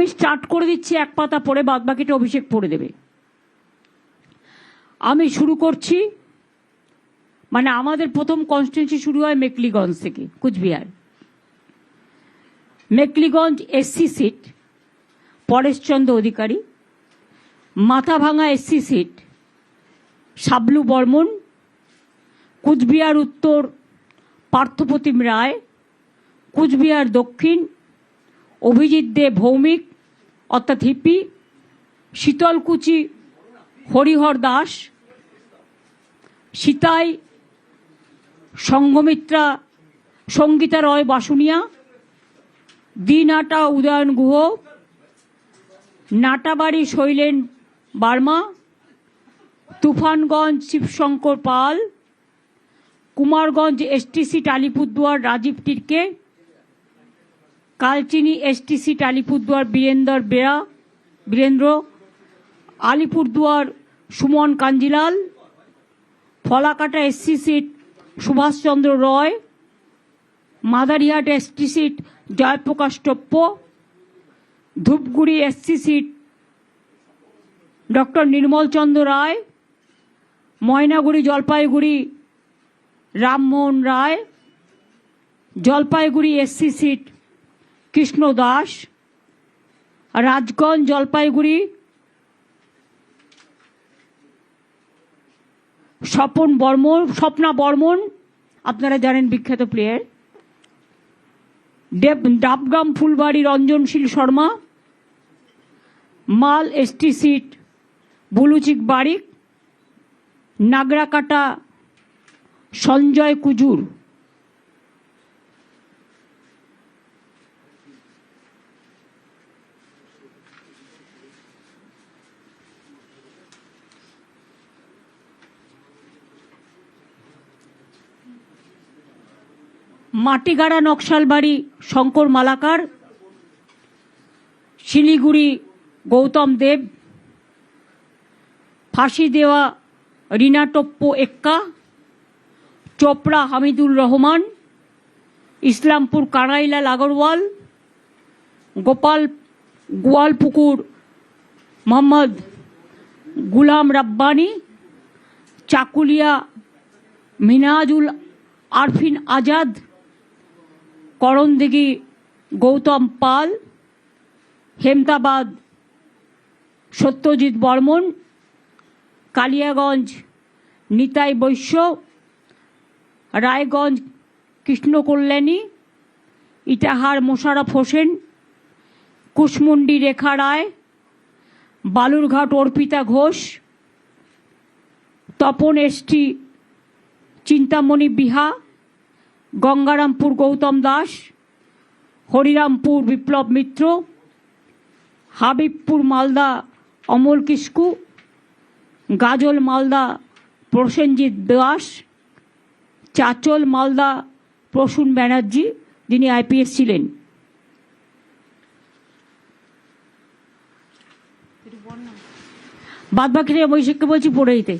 আমি স্টার্ট করে দিচ্ছি এক পাতা পড়ে, বাদ বাকিটা অভিষেক পড়ে দেবে। আমি শুরু করছি, মানে আমাদের প্রথম কনস্টিটিউয়েন্সি শুরু হয় মেকলিগঞ্জ থেকে, Cooch Behar. Mekliganj SC seat Paresh Chandra Adhikari, Mathabhanga SC seat Shablu Barman, Cooch Behar উত্তর পার্থপ্রতিম রায়, কুচবিহার দক্ষিণ অভিজিৎ দে ভৌমিক অর্থাৎ hippie, Sitalkuchi Harihar Das, Sitai Sanghamitra Sangita Roy Basunia, Dinhata Udayan Guha, Natabari Sailen Barma, Tufanganj Shibshankar Pal, Kumarganj STC Alipurduar Rajib Tirkey, Kalchini STC Alipurduar Birendra, Alipurduar Suman Kanjilal, Falakata SC seat Subhash Chandra Roy, Madarihat ST seat Jayprakash Toppo, Dhupguri SC seat doctor নির্মল চন্দ্র রায়, ময়নাগুড়ি জলপাইগুড়ি রামমোহন রায়, জলপাইগুড়ি এসসি সিট কৃষ্ণ দাস, রাজগঞ্জ জলপাইগুড়ি স্বপ্না বর্মন, আপনারা জানেন বিখ্যাত প্লেয়ার, ডাবগ্রাম ফুলবাড়ি রঞ্জনশীল শর্মা, মাল এসটি সিট বুলুচিক বারিক, নাগরাকাটা সঞ্জয় কুজুর। মাটিগাড়া নকশালবাড়ি শঙ্কর মালাকার, শিলিগুড়ি গৌতম দেব, ফাঁসি দেওয়া রিনা টপ্প এক্কা, চোপড়া হামিদুর রহমান, ইসলামপুর কানাইলাল আগরওয়াল, গোয়ালপুকুর মোহাম্মদ গুলাম রাব্বানি, চাকুলিয়া মিনাজুল আরফিন আজাদ, করণদিঘি গৌতম পাল, হেমতাবাদ সত্যজিৎ বর্মন, কালিয়াগঞ্জ নিতাই বৈশ্য, রায়গঞ্জ কৃষ্ণ কল্যাণী, ইটাহার মোশাররফ হোসেন, কুশমুন্ডি রেখা রায়, বালুরঘাট অর্পিতা ঘোষ, তপন এসটি চিন্তামণি বিহা, গঙ্গারামপুর গৌতম দাস, হরিরামপুর বিপ্লব মিত্র, হাবিবপুর মালদা অমল কিস্কু, গাজল মালদা প্রসেনজিৎ দাস, চাচল মালদা প্রসূন ব্যানার্জি, যিনি আইপিএস ছিলেন। বাদ বাকি অভিষেককে বলছি পড়ে দিতে।